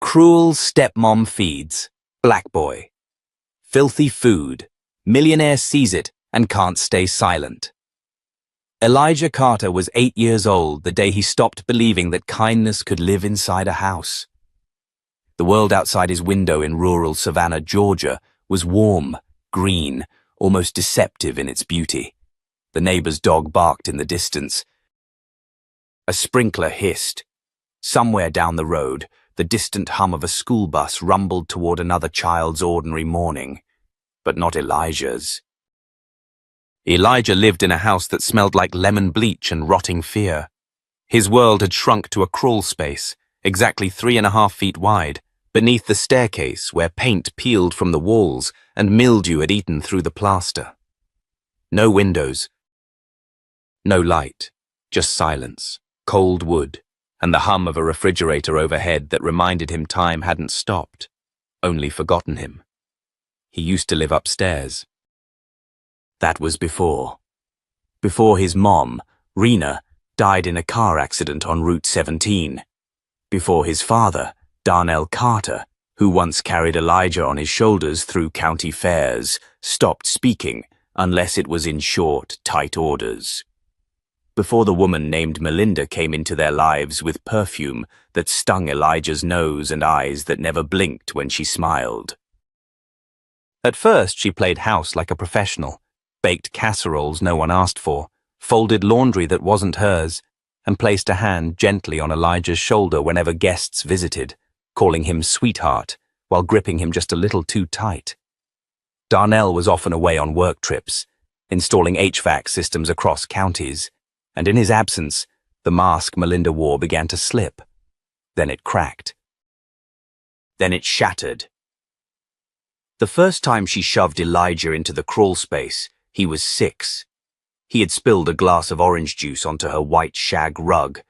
Cruel stepmom feeds. Black boy. Filthy food. Millionaire sees it and can't stay silent. Elijah Carter was 8 years old the day he stopped believing that kindness could live inside a house. The world outside his window in rural Savannah, Georgia, was warm, green, almost deceptive in its beauty. The neighbor's dog barked in the distance. A sprinkler hissed. Somewhere down the road, the distant hum of a school bus rumbled toward another child's ordinary morning, but not Elijah's. Elijah lived in a house that smelled like lemon bleach and rotting fear. His world had shrunk to a crawl space, exactly 3.5 feet wide, beneath the staircase where paint peeled from the walls and mildew had eaten through the plaster. No windows, no light, just silence, cold wood, and the hum of a refrigerator overhead that reminded him time hadn't stopped, only forgotten him. He used to live upstairs. That was before his mom, Rena, died in a car accident on Route 17. Before his father, Darnell Carter, who once carried Elijah on his shoulders through county fairs, stopped speaking unless it was in short, tight orders. Before the woman named Melinda came into their lives with perfume that stung Elijah's nose and eyes that never blinked when she smiled. At first, she played house like a professional, baked casseroles no one asked for, folded laundry that wasn't hers, and placed a hand gently on Elijah's shoulder whenever guests visited, calling him sweetheart while gripping him just a little too tight. Darnell was often away on work trips, installing HVAC systems across counties, and in his absence, the mask Melinda wore began to slip. Then it cracked. Then it shattered. The first time she shoved Elijah into the crawl space, he was 6. He had spilled a glass of orange juice onto her white shag rug.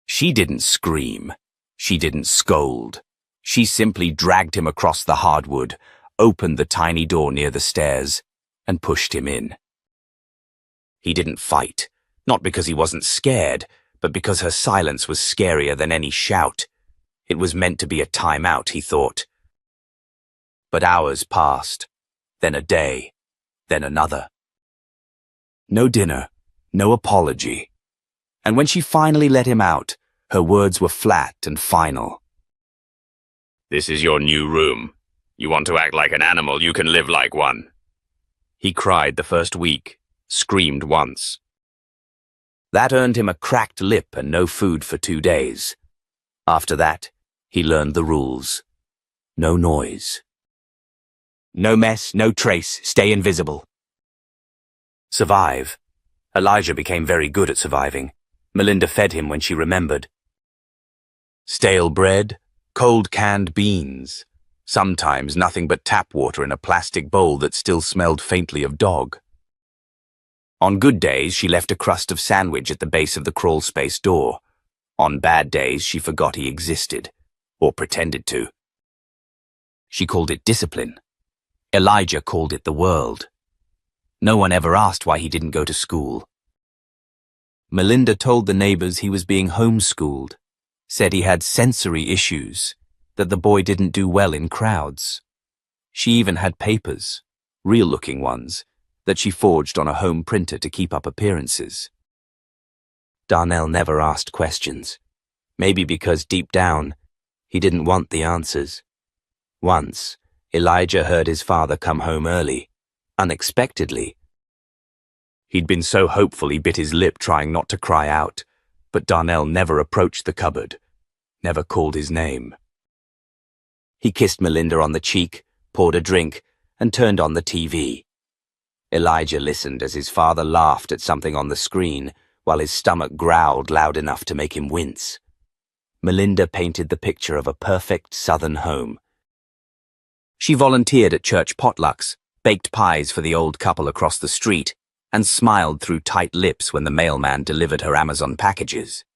She didn't scream. She didn't scold. She simply dragged him across the hardwood, opened the tiny door near the stairs, and pushed him in. He didn't fight, not because he wasn't scared, but because her silence was scarier than any shout. It was meant to be a timeout, he thought. But hours passed, then a day, then another. No dinner, no apology. And when she finally let him out, her words were flat and final. "This is your new room. You want to act like an animal, you can live like one." He cried the first week, screamed once. That earned him a cracked lip and no food for 2 days. After that, he learned the rules. No noise. No mess, no trace, stay invisible. Survive. Elijah became very good at surviving. Melinda fed him when she remembered. Stale bread, cold canned beans. Sometimes nothing but tap water in a plastic bowl that still smelled faintly of dog. On good days, she left a crust of sandwich at the base of the crawl space door. On bad days, she forgot he existed, or pretended to. She called it discipline. Elijah called it the world. No one ever asked why he didn't go to school. Melinda told the neighbors he was being homeschooled, said he had sensory issues, that the boy didn't do well in crowds. She even had papers, real-looking ones, that she forged on a home printer to keep up appearances. Darnell never asked questions, maybe because deep down, he didn't want the answers. Once, Elijah heard his father come home early, unexpectedly. He'd been so hopeful he bit his lip trying not to cry out, but Darnell never approached the cupboard, never called his name. He kissed Melinda on the cheek, poured a drink, and turned on the TV. Elijah listened as his father laughed at something on the screen, while his stomach growled loud enough to make him wince. Melinda painted the picture of a perfect southern home. She volunteered at church potlucks, baked pies for the old couple across the street, and smiled through tight lips when the mailman delivered her Amazon packages.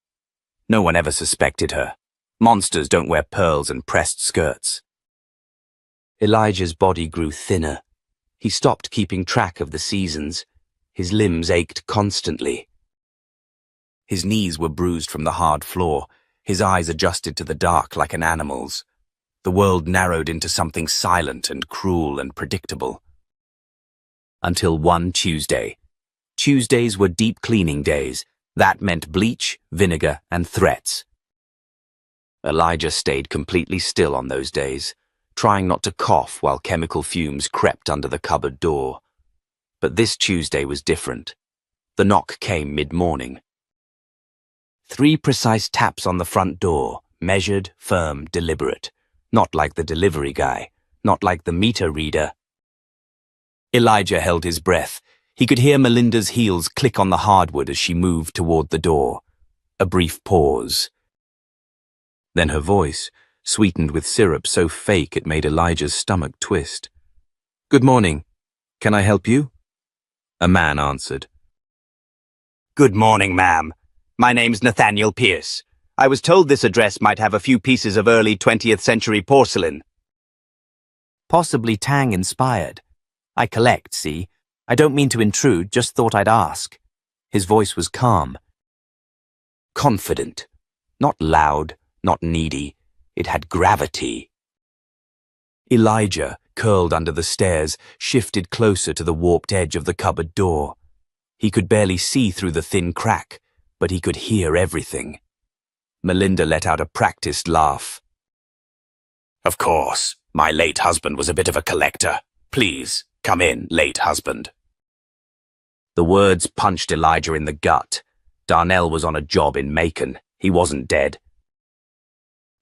No one ever suspected her. Monsters don't wear pearls and pressed skirts. Elijah's body grew thinner. He stopped keeping track of the seasons. His limbs ached constantly. His knees were bruised from the hard floor. His eyes adjusted to the dark like an animal's. The world narrowed into something silent and cruel and predictable. Until one Tuesday. Tuesdays were deep cleaning days. That meant bleach, vinegar, and threats. Elijah stayed completely still on those days, trying not to cough while chemical fumes crept under the cupboard door. But this Tuesday was different. The knock came mid-morning. 3 precise taps on the front door, measured, firm, deliberate. Not like the delivery guy, not like the meter reader. Elijah held his breath. He could hear Melinda's heels click on the hardwood as she moved toward the door. A brief pause. Then her voice, sweetened with syrup so fake it made Elijah's stomach twist. "Good morning. Can I help you?" A man answered. Good morning, ma'am. My name's Nathaniel Pierce. I was told this address might have a few pieces of early 20th century porcelain. Possibly Tang-inspired. I collect, see? I don't mean to intrude, just thought I'd ask. His voice was calm. Confident. Not loud, not needy. It had gravity. Elijah, curled under the stairs, shifted closer to the warped edge of the cupboard door. He could barely see through the thin crack, but he could hear everything. Melinda let out a practiced laugh. Of course, my late husband was a bit of a collector. Please, come in, late husband. The words punched Elijah in the gut. Darnell was on a job in Macon. He wasn't dead.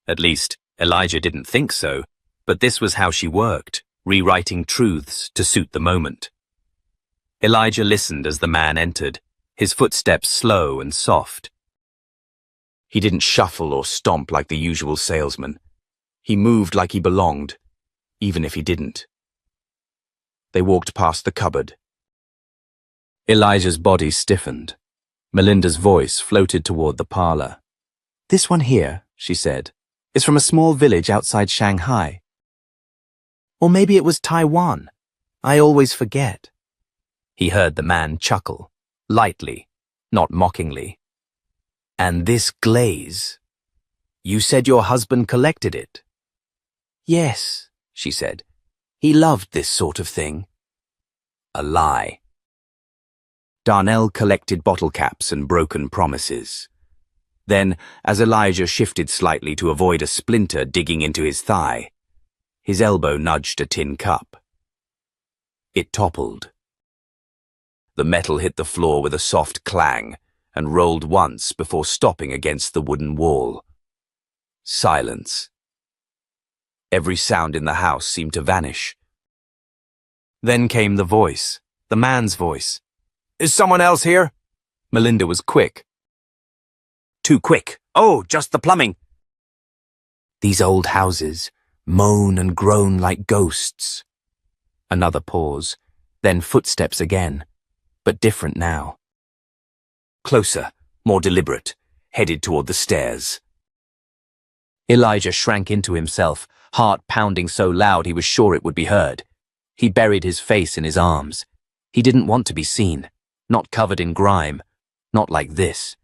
At least, Elijah didn't think so, but this was how she worked, rewriting truths to suit the moment. Elijah listened as the man entered, his footsteps slow and soft. He didn't shuffle or stomp like the usual salesman. He moved like he belonged, even if he didn't. They walked past the cupboard. Elijah's body stiffened. Melinda's voice floated toward the parlor. "This one here," she said, "is from a small village outside Shanghai. Or maybe it was Taiwan. I always forget." He heard the man chuckle, lightly, not mockingly. "And this glaze? You said your husband collected it?" "Yes," she said. "He loved this sort of thing." A lie. Darnell collected bottle caps and broken promises. Then, as Elijah shifted slightly to avoid a splinter digging into his thigh, his elbow nudged a tin cup. It toppled. The metal hit the floor with a soft clang and rolled once before stopping against the wooden wall. Silence. Every sound in the house seemed to vanish. Then came the voice, the man's voice. "Is someone else here?" Melinda was quick. Too quick. Oh, just the plumbing. These old houses moan and groan like ghosts. Another pause, then footsteps again, but different now. Closer, more deliberate, headed toward the stairs. Elijah shrank into himself, heart pounding so loud he was sure it would be heard. He buried his face in his arms. He didn't want to be seen, not covered in grime, not like this.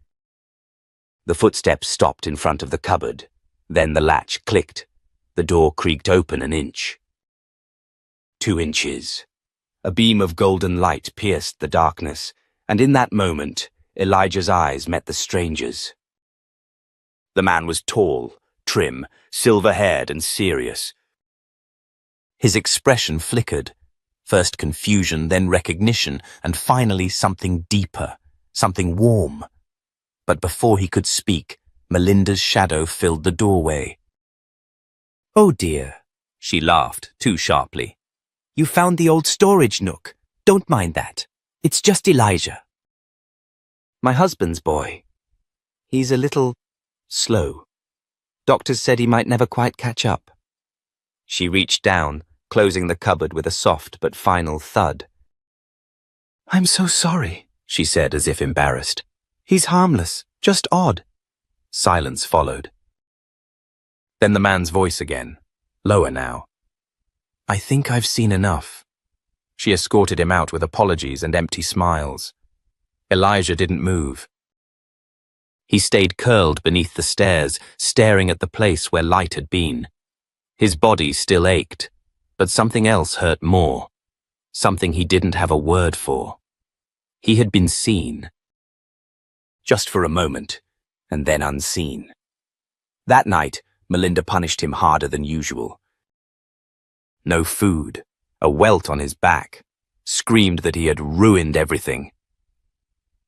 The footsteps stopped in front of the cupboard. Then the latch clicked. The door creaked open an inch. 2 inches. A beam of golden light pierced the darkness, and in that moment, Elijah's eyes met the stranger's. The man was tall, trim, silver-haired and serious. His expression flickered, first confusion, then recognition, and finally something deeper, something warm. But before he could speak, Melinda's shadow filled the doorway. "Oh dear," she laughed, too sharply. "You found the old storage nook. Don't mind that. It's just Elijah. My husband's boy. He's a little slow. Doctors said he might never quite catch up." She reached down, closing the cupboard with a soft but final thud. "I'm so sorry," she said as if embarrassed. "He's harmless, just odd." Silence followed. Then the man's voice again, lower now. "I think I've seen enough." She escorted him out with apologies and empty smiles. Elijah didn't move. He stayed curled beneath the stairs, staring at the place where light had been. His body still ached, but something else hurt more. Something he didn't have a word for. He had been seen. Just for a moment, and then unseen. That night, Melinda punished him harder than usual. No food, a welt on his back, screamed that he had ruined everything.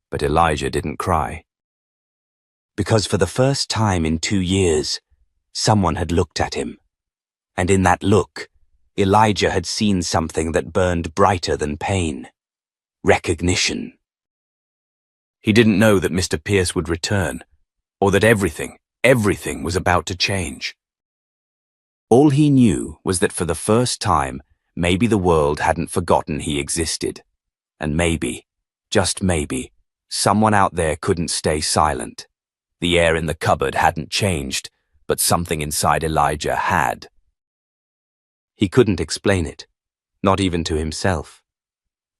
But Elijah didn't cry. Because for the first time in 2 years, someone had looked at him. And in that look, Elijah had seen something that burned brighter than pain. Recognition. He didn't know that Mr. Pierce would return, or that everything was about to change. All he knew was that for the first time, maybe the world hadn't forgotten he existed. And maybe, just maybe, someone out there couldn't stay silent. The air in the cupboard hadn't changed, but something inside Elijah had. He couldn't explain it, not even to himself.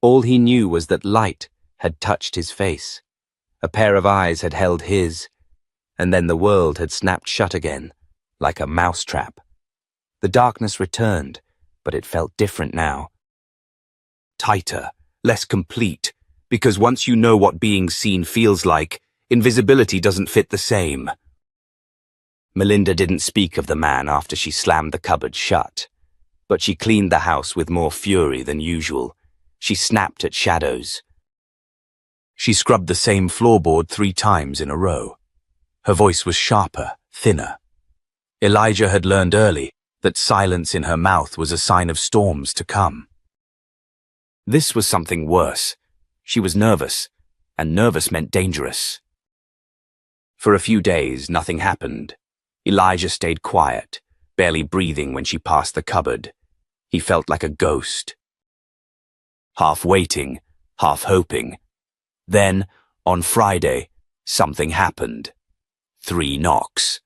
All he knew was that light had touched his face. A pair of eyes had held his, and then the world had snapped shut again, like a mousetrap. The darkness returned, but it felt different now. Tighter, less complete, because once you know what being seen feels like, invisibility doesn't fit the same. Melinda didn't speak of the man after she slammed the cupboard shut, but she cleaned the house with more fury than usual. She snapped at shadows. She scrubbed the same floorboard 3 times in a row. Her voice was sharper, thinner. Elijah had learned early that silence in her mouth was a sign of storms to come. This was something worse. She was nervous, and nervous meant dangerous. For a few days, nothing happened. Elijah stayed quiet, barely breathing when she passed the cupboard. He felt like a ghost. Half waiting, half hoping. Then, on Friday, something happened. 3 knocks.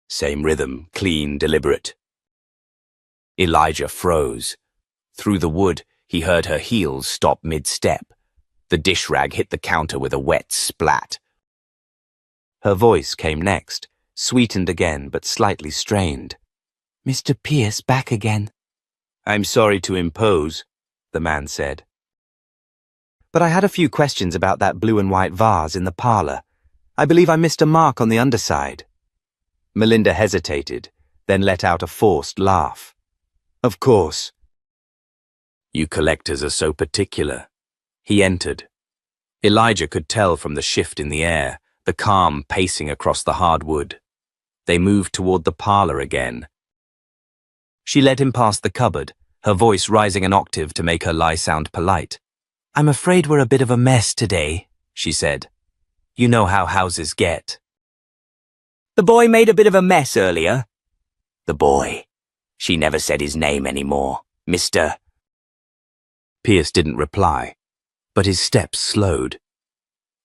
Same rhythm, clean, deliberate. Elijah froze. Through the wood, he heard her heels stop mid-step. The dish rag hit the counter with a wet splat. Her voice came next, sweetened again but slightly strained. "Mr. Pierce back again." "I'm sorry to impose," the man said. "But I had a few questions about that blue and white vase in the parlor. I believe I missed a mark on the underside." Melinda hesitated, then let out a forced laugh. "Of course." "You collectors are so particular." He entered. Elijah could tell from the shift in the air, the calm pacing across the hardwood. They moved toward the parlor again. She led him past the cupboard, her voice rising an octave to make her lie sound polite. "I'm afraid we're a bit of a mess today," she said. "You know how houses get." "The boy made a bit of a mess earlier." "The boy." She never said his name anymore. "Mr." Pierce didn't reply, but his steps slowed.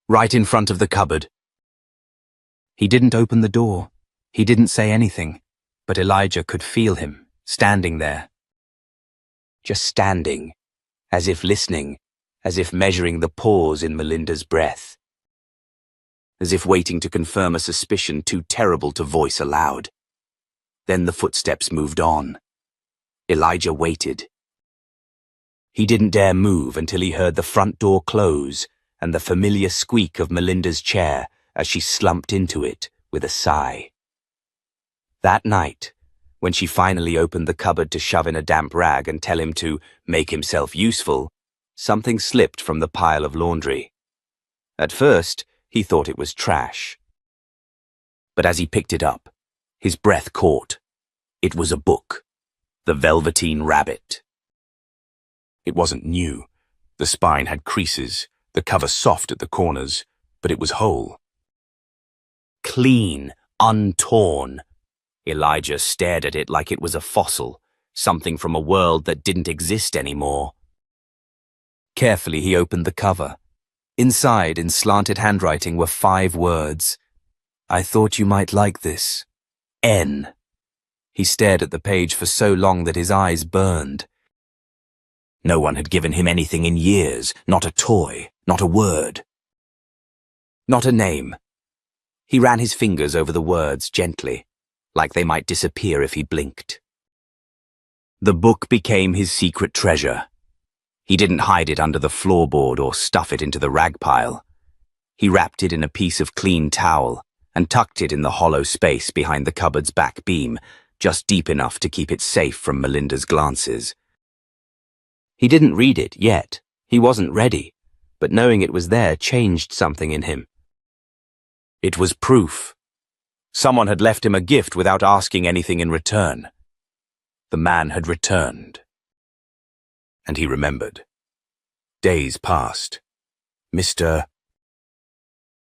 Right in front of the cupboard. He didn't open the door. He didn't say anything, but Elijah could feel him, standing there. Just standing, as if listening, as if measuring the pause in Melinda's breath. As if waiting to confirm a suspicion too terrible to voice aloud. Then the footsteps moved on. Elijah waited. He didn't dare move until he heard the front door close and the familiar squeak of Melinda's chair as she slumped into it with a sigh. That night, when she finally opened the cupboard to shove in a damp rag and tell him to make himself useful, something slipped from the pile of laundry. At first, he thought it was trash. But as he picked it up, his breath caught. It was a book, The Velveteen Rabbit. It wasn't new. The spine had creases, the cover soft at the corners, but it was whole. Clean, untorn. Elijah stared at it like it was a fossil, something from a world that didn't exist anymore. Carefully he opened the cover. Inside, in slanted handwriting, were 5 words. "I thought you might like this. N." He stared at the page for so long that his eyes burned. No one had given him anything in years, not a toy, not a word. Not a name, He ran his fingers over the words gently, like they might disappear if he blinked. The book became his secret treasure. He didn't hide it under the floorboard or stuff it into the rag pile. He wrapped it in a piece of clean towel and tucked it in the hollow space behind the cupboard's back beam, just deep enough to keep it safe from Melinda's glances. He didn't read it yet. He wasn't ready, but knowing it was there changed something in him. It was proof. Someone had left him a gift without asking anything in return. The man had returned. And he remembered. Days passed. Mr.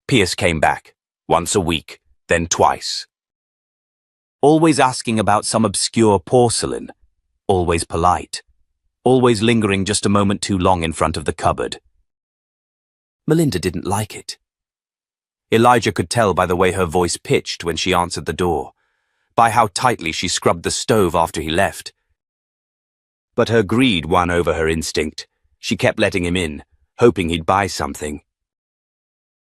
Pierce came back, once a week, then twice. Always asking about some obscure porcelain, always polite, always lingering just a moment too long in front of the cupboard. Melinda didn't like it. Elijah could tell by the way her voice pitched when she answered the door, by how tightly she scrubbed the stove after he left. But her greed won over her instinct. She kept letting him in, hoping he'd buy something.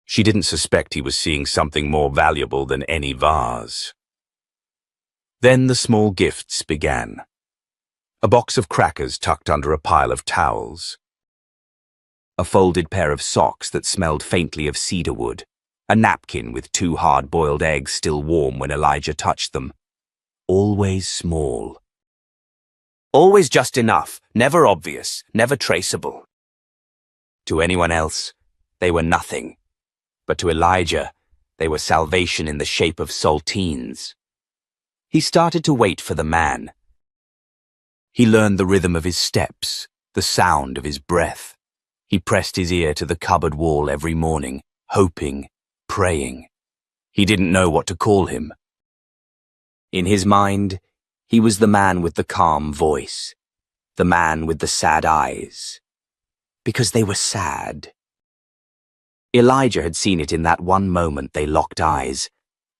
She didn't suspect he was seeing something more valuable than any vase. Then the small gifts began. A box of crackers tucked under a pile of towels. A folded pair of socks that smelled faintly of cedar wood. A napkin with 2 hard-boiled eggs still warm when Elijah touched them. Always small. Always just enough, never obvious, never traceable. To anyone else, they were nothing. But to Elijah, they were salvation in the shape of saltines. He started to wait for the man. He learned the rhythm of his steps, the sound of his breath. He pressed his ear to the cupboard wall every morning, hoping, praying. He didn't know what to call him. In his mind, he was the man with the calm voice, the man with the sad eyes. Because they were sad. Elijah had seen it in that one moment they locked eyes.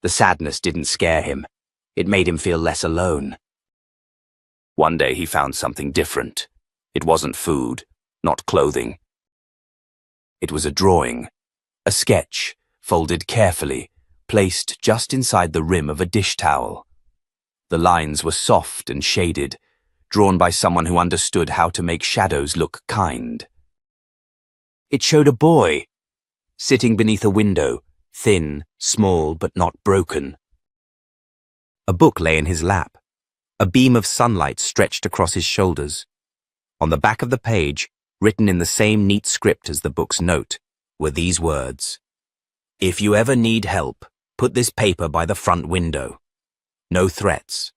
The sadness didn't scare him. It made him feel less alone. One day he found something different. It wasn't food, not clothing. It was a drawing, a sketch, folded carefully, placed just inside the rim of a dish towel. The lines were soft and shaded, drawn by someone who understood how to make shadows look kind. It showed a boy, sitting beneath a window, thin, small, but not broken. A book lay in his lap. A beam of sunlight stretched across his shoulders. On the back of the page, written in the same neat script as the book's note, were these words. If you ever need help, put this paper by the front window. No threats.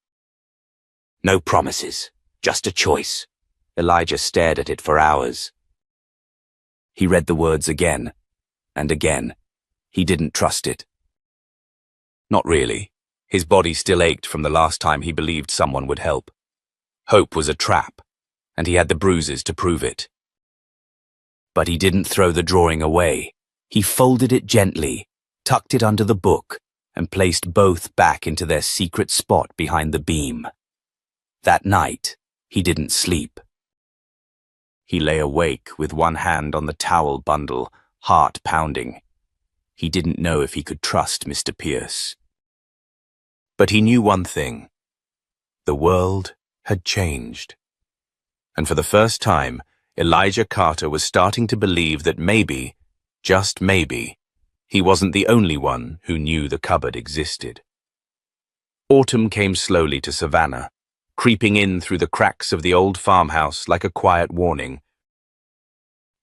No promises, just a choice. Elijah stared at it for hours. He read the words again, and again. He didn't trust it. Not really. His body still ached from the last time he believed someone would help. Hope was a trap, and he had the bruises to prove it. But he didn't throw the drawing away. He folded it gently, tucked it under the book, and placed both back into their secret spot behind the beam. That night, he didn't sleep. He lay awake with one hand on the towel bundle, heart pounding. He didn't know if he could trust Mr. Pierce. But he knew one thing. The world had changed. And for the first time, Elijah Carter was starting to believe that maybe, just maybe, he wasn't the only one who knew the cupboard existed. Autumn came slowly to Savannah, creeping in through the cracks of the old farmhouse like a quiet warning.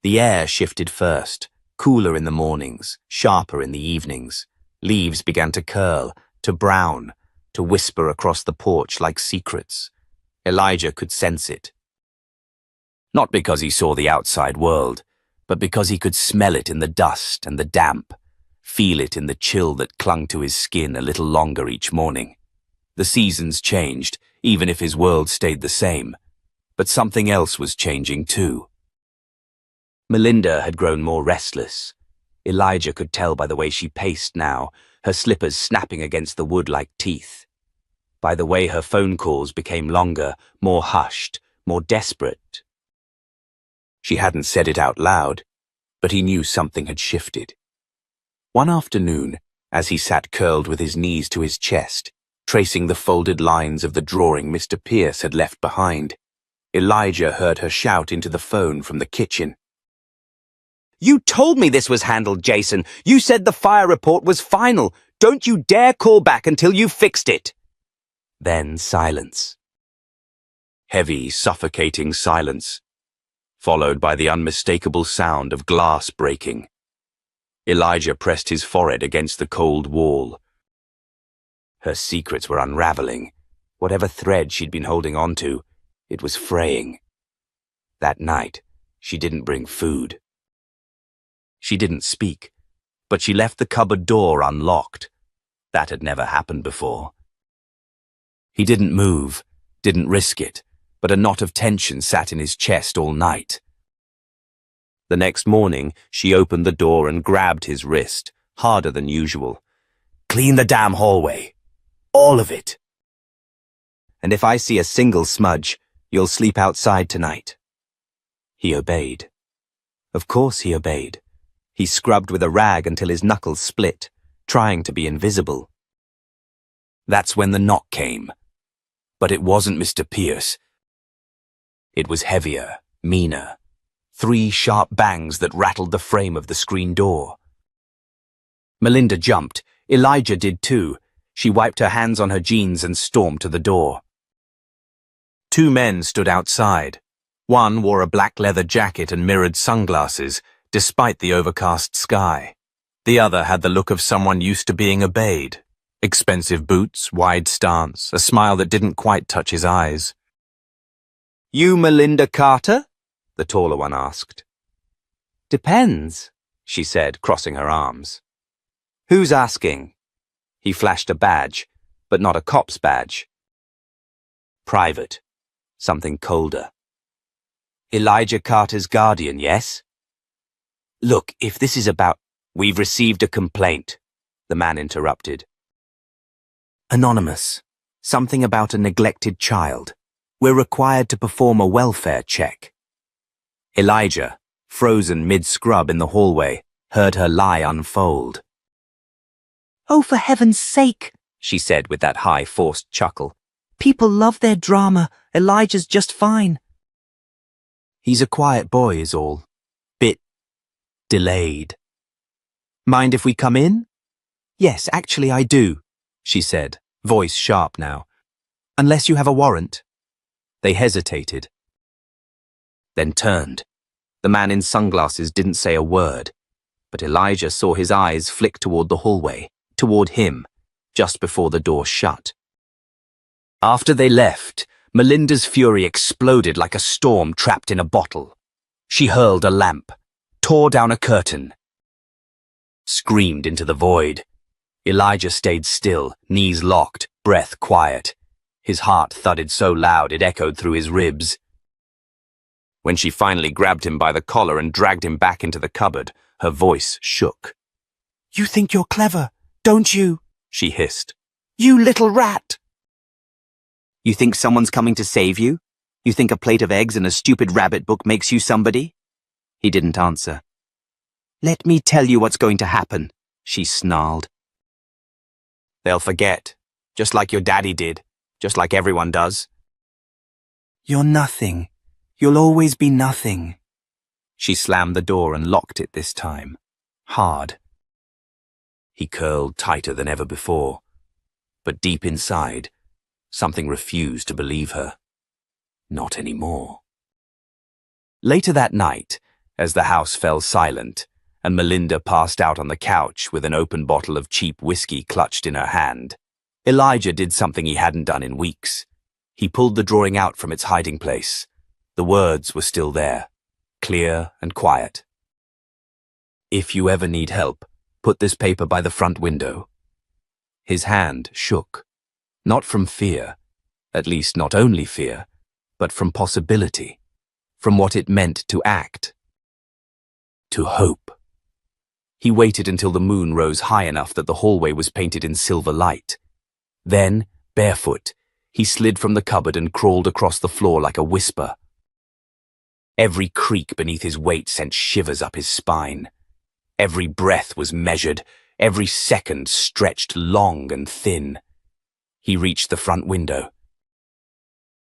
The air shifted first, cooler in the mornings, sharper in the evenings. Leaves began to curl, to brown, to whisper across the porch like secrets. Elijah could sense it. Not because he saw the outside world, but because he could smell it in the dust and the damp, feel it in the chill that clung to his skin a little longer each morning. The seasons changed, even if his world stayed the same. But something else was changing too. Melinda had grown more restless. Elijah could tell by the way she paced now, her slippers snapping against the wood like teeth. By the way her phone calls became longer, more hushed, more desperate. She hadn't said it out loud, but he knew something had shifted. One afternoon, as he sat curled with his knees to his chest, tracing the folded lines of the drawing Mr. Pierce had left behind. Elijah heard her shout into the phone from the kitchen. You told me this was handled, Jason. You said the fire report was final. Don't you dare call back until you've fixed it. Then silence. Heavy, suffocating silence, followed by the unmistakable sound of glass breaking. Elijah pressed his forehead against the cold wall. Her secrets were unraveling. Whatever thread she'd been holding on to, it was fraying. That night, she didn't bring food. She didn't speak, but she left the cupboard door unlocked. That had never happened before. He didn't move, didn't risk it, but a knot of tension sat in his chest all night. The next morning, she opened the door and grabbed his wrist, harder than usual. "Clean the damn hallway. All of it. And if I see a single smudge, you'll sleep outside tonight." He obeyed. Of course he obeyed. He scrubbed with a rag until his knuckles split, trying to be invisible. That's when the knock came. But it wasn't Mr. Pierce. It was heavier, meaner. 3 sharp bangs that rattled the frame of the screen door. Melinda jumped. Elijah did too. She wiped her hands on her jeans and stormed to the door. 2 men stood outside. One wore a black leather jacket and mirrored sunglasses, despite the overcast sky. The other had the look of someone used to being obeyed. Expensive boots, wide stance, a smile that didn't quite touch his eyes. You Melinda Carter? The taller one asked. Depends, she said, crossing her arms. Who's asking? He flashed a badge, but not a cop's badge. Private. Something colder. Elijah Carter's guardian, yes? Look, if this is about— We've received a complaint, the man interrupted. Anonymous. Something about a neglected child. We're required to perform a welfare check. Elijah, frozen mid-scrub in the hallway, heard her lie unfold. "Oh, for heaven's sake," she said with that high, forced chuckle. "People love their drama. Elijah's just fine." He's a quiet boy is all. Bit delayed. Mind if we come in? Yes, actually I do, she said, voice sharp now. Unless you have a warrant. They hesitated. Then turned. The man in sunglasses didn't say a word, but Elijah saw his eyes flick toward the hallway, toward him, just before the door shut. After they left, Melinda's fury exploded like a storm trapped in a bottle. She hurled a lamp, tore down a curtain, screamed into the void. Elijah stayed still, knees locked, breath quiet. His heart thudded so loud it echoed through his ribs. When she finally grabbed him by the collar and dragged him back into the cupboard, her voice shook. "You think you're clever, don't you?" she hissed. "You little rat!" You think someone's coming to save you? You think a plate of eggs and a stupid rabbit book makes you somebody? He didn't answer. Let me tell you what's going to happen, she snarled. They'll forget, just like your daddy did, just like everyone does. You're nothing. You'll always be nothing. She slammed the door and locked it this time. Hard. He curled tighter than ever before. But deep inside, something refused to believe her. Not anymore. Later that night, as the house fell silent, and Melinda passed out on the couch with an open bottle of cheap whiskey clutched in her hand, Elijah did something he hadn't done in weeks. He pulled the drawing out from its hiding place. The words were still there, clear and quiet. If you ever need help, put this paper by the front window. His hand shook, not from fear, at least not only fear, but from possibility, from what it meant to act, to hope. He waited until the moon rose high enough that the hallway was painted in silver light. Then, barefoot, he slid from the cupboard and crawled across the floor like a whisper. Every creak beneath his weight sent shivers up his spine. Every breath was measured, every second stretched long and thin. He reached the front window.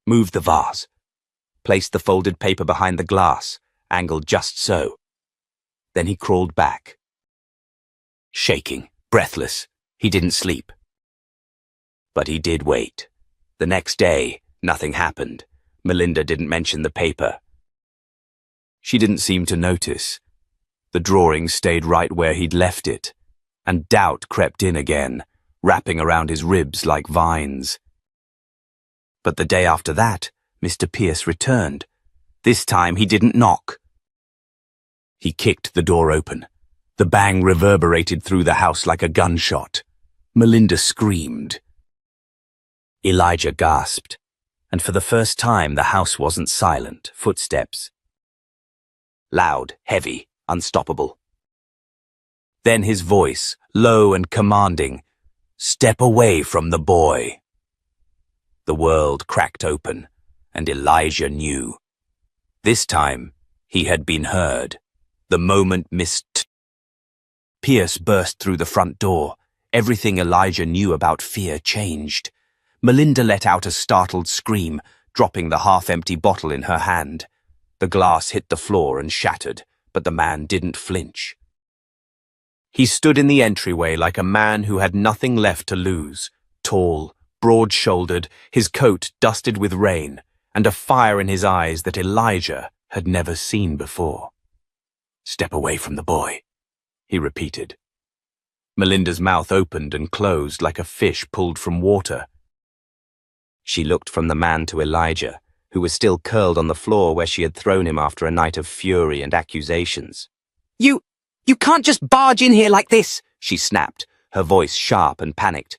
Moved the vase. Placed the folded paper behind the glass, angled just so. Then he crawled back. Shaking, breathless, he didn't sleep. But he did wait. The next day, nothing happened. Melinda didn't mention the paper. She didn't seem to notice. The drawing stayed right where he'd left it, and doubt crept in again, wrapping around his ribs like vines. But the day after that, Mr. Pierce returned. This time he didn't knock. He kicked the door open. The bang reverberated through the house like a gunshot. Melinda screamed. Elijah gasped, and for the first time the house wasn't silent. Footsteps. Loud, heavy, unstoppable. Then his voice, low and commanding, "Step away from the boy." The world cracked open, and Elijah knew. This time, he had been heard. The moment missed. Pierce burst through the front door. Everything Elijah knew about fear changed. Melinda let out a startled scream, dropping the half-empty bottle in her hand. The glass hit the floor and shattered, but the man didn't flinch. He stood in the entryway like a man who had nothing left to lose, tall, broad-shouldered, his coat dusted with rain, and a fire in his eyes that Elijah had never seen before. "Step away from the boy," he repeated. Melinda's mouth opened and closed like a fish pulled from water. She looked from the man to Elijah, who was still curled on the floor where she had thrown him after a night of fury and accusations. You can't just barge in here like this," she snapped, her voice sharp and panicked.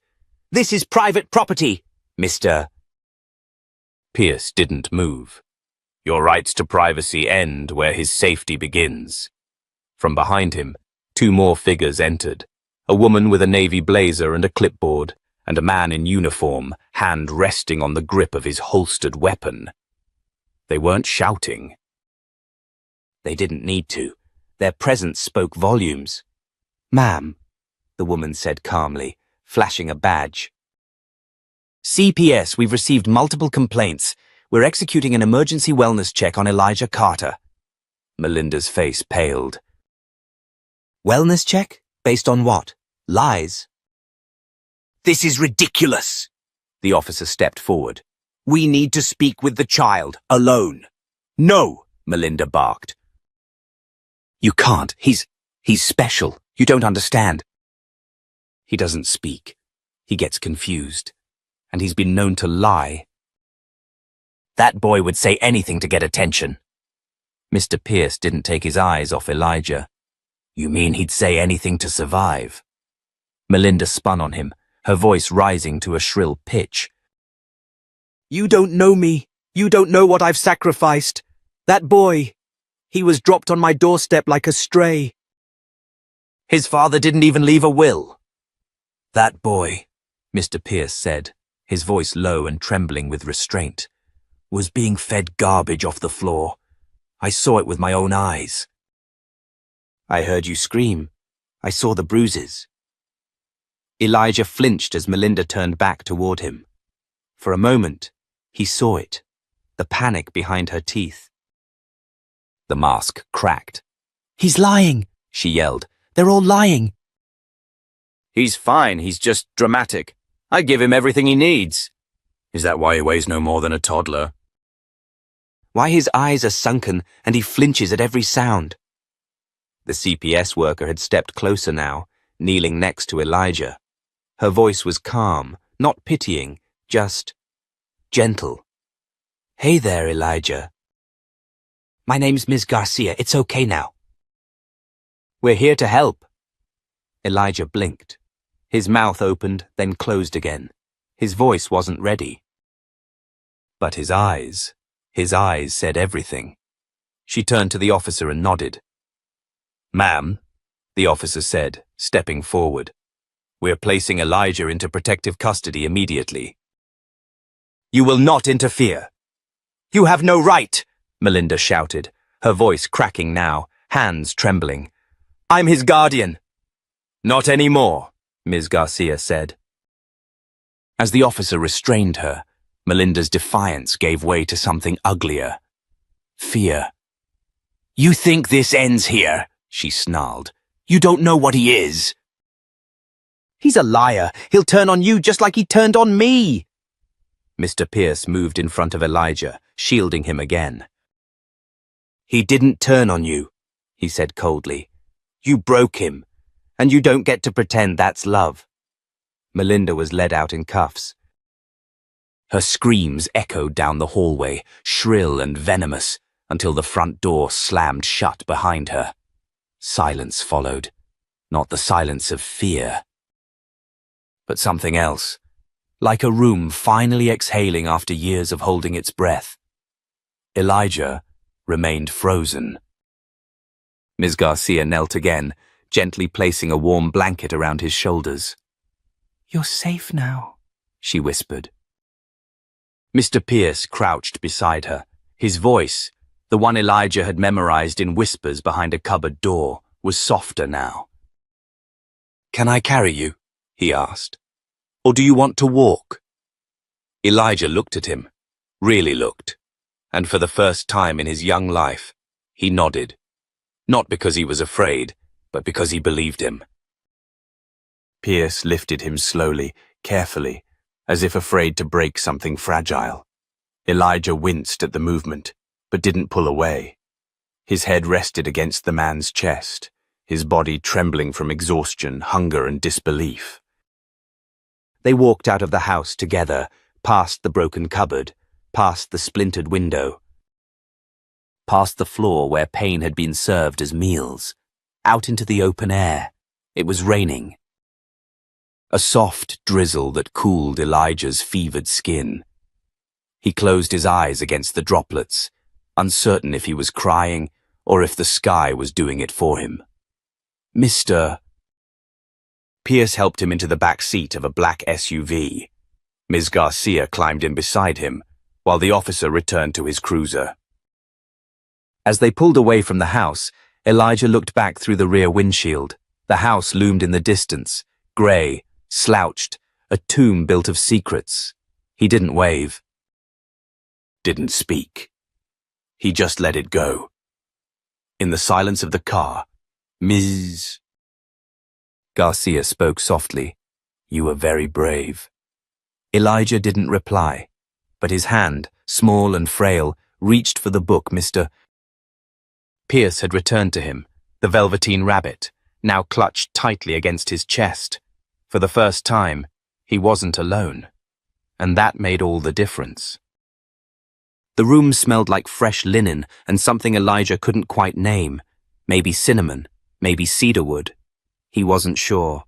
"This is private property, Mr." Pierce didn't move. Your rights to privacy end where his safety begins. From behind him, two more figures entered, a woman with a navy blazer and a clipboard, and a man in uniform, hand resting on the grip of his holstered weapon. They weren't shouting. They didn't need to. Their presence spoke volumes. "Ma'am," the woman said calmly, flashing a badge. "CPS, we've received multiple complaints. We're executing an emergency wellness check on Elijah Carter." Melinda's face paled. "Wellness check? Based on what? Lies?" "This is ridiculous." The officer stepped forward. "We need to speak with the child, alone." "No," Melinda barked. "You can't. He's special. You don't understand." He doesn't speak. He gets confused. And he's been known to lie. That boy would say anything to get attention. Mr. Pierce didn't take his eyes off Elijah. "You mean he'd say anything to survive?" Melinda spun on him, her voice rising to a shrill pitch. "You don't know me. You don't know what I've sacrificed. That boy, he was dropped on my doorstep like a stray. His father didn't even leave a will." "That boy," Mr. Pierce said, his voice low and trembling with restraint, "was being fed garbage off the floor. I saw it with my own eyes." "I heard you scream. I saw the bruises." Elijah flinched as Melinda turned back toward him. For a moment, he saw it, the panic behind her teeth. The mask cracked. "He's lying," she yelled. "They're all lying." "He's fine, he's just dramatic. I give him everything he needs." "Is that why he weighs no more than a toddler?" "Why his eyes are sunken and he flinches at every sound." The CPS worker had stepped closer now, kneeling next to Elijah. Her voice was calm, not pitying, just gentle. "Hey there, Elijah. My name's Ms. Garcia. It's okay now." "We're here to help." Elijah blinked. His mouth opened, then closed again. His voice wasn't ready. But his eyes said everything. She turned to the officer and nodded. "Ma'am," the officer said, stepping forward. "We're placing Elijah into protective custody immediately." "You will not interfere." "You have no right," Melinda shouted, her voice cracking now, hands trembling. "I'm his guardian." Not anymore, Ms. Garcia said. As the officer restrained her, Melinda's defiance gave way to something uglier. Fear. You think this ends here? She snarled. You don't know what he is. He's a liar. He'll turn on you just like he turned on me. Mr. Pierce moved in front of Elijah, shielding him again. He didn't turn on you, he said coldly. You broke him, and you don't get to pretend that's love. Melinda was led out in cuffs. Her screams echoed down the hallway, shrill and venomous, until the front door slammed shut behind her. Silence followed, not the silence of fear, but something else, like a room finally exhaling after years of holding its breath. Elijah remained frozen. Ms. Garcia knelt again, gently placing a warm blanket around his shoulders. You're safe now, she whispered. Mr. Pierce crouched beside her. His voice, the one Elijah had memorized in whispers behind a cupboard door, was softer now. Can I carry you? He asked. Or do you want to walk? Elijah looked at him, really looked, and for the first time in his young life, he nodded. Not because he was afraid, but because he believed him. Pierce lifted him slowly, carefully, as if afraid to break something fragile. Elijah winced at the movement, but didn't pull away. His head rested against the man's chest, his body trembling from exhaustion, hunger, and disbelief. They walked out of the house together, past the broken cupboard, past the splintered window, past the floor where pain had been served as meals, out into the open air. It was raining. A soft drizzle that cooled Elijah's fevered skin. He closed his eyes against the droplets, uncertain if he was crying or if the sky was doing it for him. Mr. Pierce helped him into the back seat of a black SUV. Ms. Garcia climbed in beside him, while the officer returned to his cruiser. As they pulled away from the house, Elijah looked back through the rear windshield. The house loomed in the distance, grey, slouched, a tomb built of secrets. He didn't wave. Didn't speak. He just let it go. In the silence of the car, Ms. Garcia spoke softly. You were very brave. Elijah didn't reply, but his hand, small and frail, reached for the book Mr. Pierce had returned to him, the velveteen rabbit, now clutched tightly against his chest. For the first time, he wasn't alone, and that made all the difference. The room smelled like fresh linen and something Elijah couldn't quite name. Maybe cinnamon, maybe cedarwood. He wasn't sure.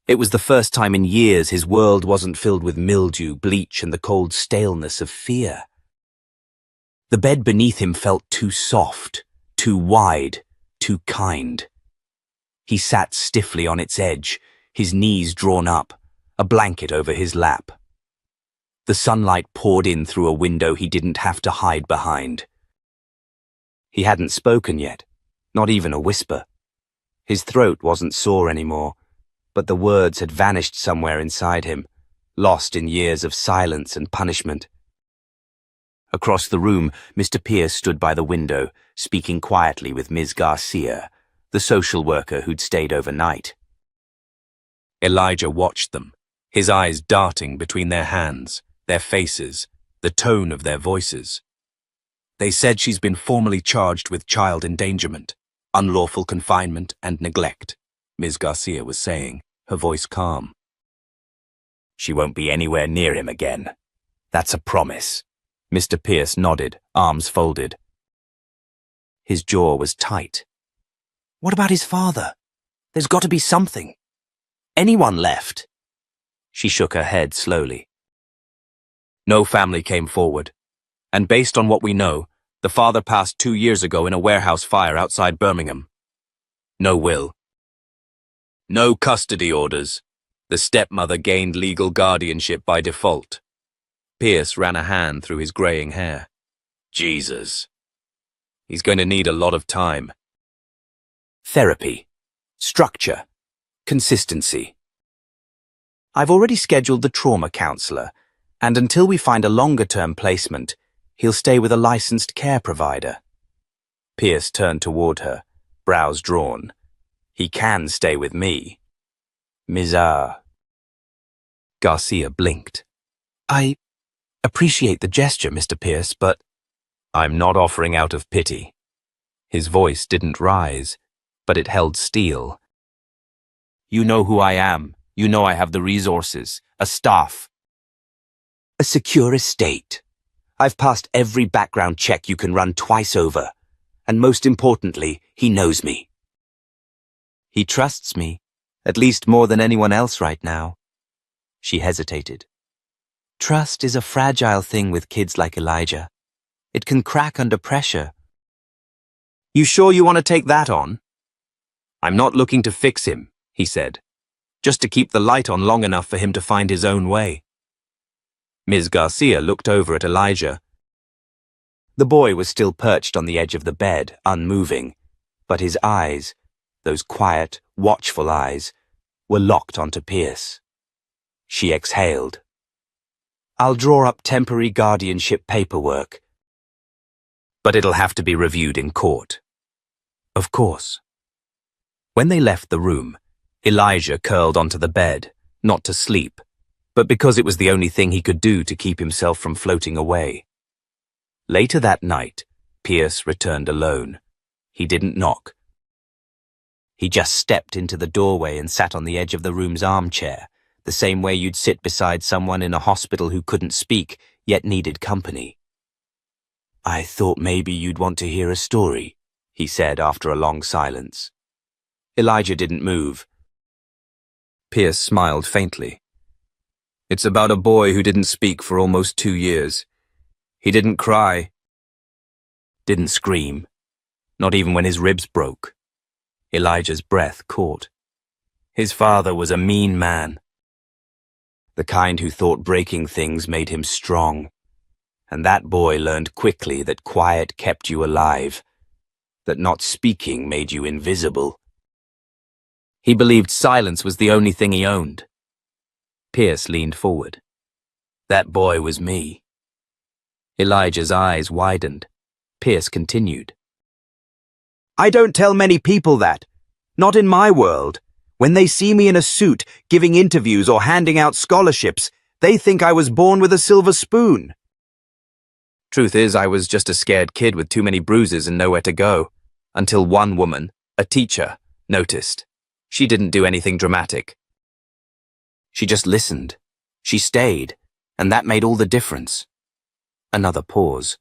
It was the first time in years his world wasn't filled with mildew, bleach, and the cold staleness of fear. The bed beneath him felt too soft, too wide, too kind. He sat stiffly on its edge, his knees drawn up, a blanket over his lap. The sunlight poured in through a window he didn't have to hide behind. He hadn't spoken yet, not even a whisper. His throat wasn't sore anymore, but the words had vanished somewhere inside him, lost in years of silence and punishment. Across the room, Mr. Pierce stood by the window, speaking quietly with Ms. Garcia, the social worker who'd stayed overnight. Elijah watched them, his eyes darting between their hands, their faces, the tone of their voices. They said she's been formally charged with child endangerment, unlawful confinement and neglect, Ms. Garcia was saying, her voice calm. She won't be anywhere near him again. That's a promise. Mr. Pierce nodded, arms folded. His jaw was tight. What about his father? There's got to be something. Anyone left? She shook her head slowly. No family came forward, and based on what we know, the father passed 2 years ago in a warehouse fire outside Birmingham. No will. No custody orders. The stepmother gained legal guardianship by default. Pierce ran a hand through his graying hair. Jesus. He's going to need a lot of time. Therapy. Structure. Consistency. I've already scheduled the trauma counselor, and until we find a longer-term placement, he'll stay with a licensed care provider. Pierce turned toward her, brows drawn. He can stay with me. Ms. Garcia blinked. I appreciate the gesture, Mr. Pierce, but I'm not offering out of pity. His voice didn't rise, but it held steel. You know who I am. You know I have the resources, a staff, a secure estate. I've passed every background check you can run twice over, and most importantly, he knows me. He trusts me, at least more than anyone else right now. She hesitated. Trust is a fragile thing with kids like Elijah. It can crack under pressure. You sure you want to take that on? I'm not looking to fix him, he said, just to keep the light on long enough for him to find his own way. Ms. Garcia looked over at Elijah. The boy was still perched on the edge of the bed, unmoving, but his eyes, those quiet, watchful eyes, were locked onto Pierce. She exhaled. I'll draw up temporary guardianship paperwork, but it'll have to be reviewed in court. Of course. When they left the room, Elijah curled onto the bed, not to sleep, but because it was the only thing he could do to keep himself from floating away. Later that night, Pierce returned alone. He didn't knock. He just stepped into the doorway and sat on the edge of the room's armchair, the same way you'd sit beside someone in a hospital who couldn't speak, yet needed company. I thought maybe you'd want to hear a story, he said after a long silence. Elijah didn't move. Pierce smiled faintly. It's about a boy who didn't speak for almost 2 years. He didn't cry, didn't scream, not even when his ribs broke. Elijah's breath caught. His father was a mean man, the kind who thought breaking things made him strong. And that boy learned quickly that quiet kept you alive, that not speaking made you invisible. He believed silence was the only thing he owned. Pierce leaned forward. That boy was me. Elijah's eyes widened. Pierce continued. I don't tell many people that. Not in my world. When they see me in a suit, giving interviews or handing out scholarships, they think I was born with a silver spoon. Truth is, I was just a scared kid with too many bruises and nowhere to go. Until one woman, a teacher, noticed. She didn't do anything dramatic. She just listened. She stayed, and that made all the difference. Another pause.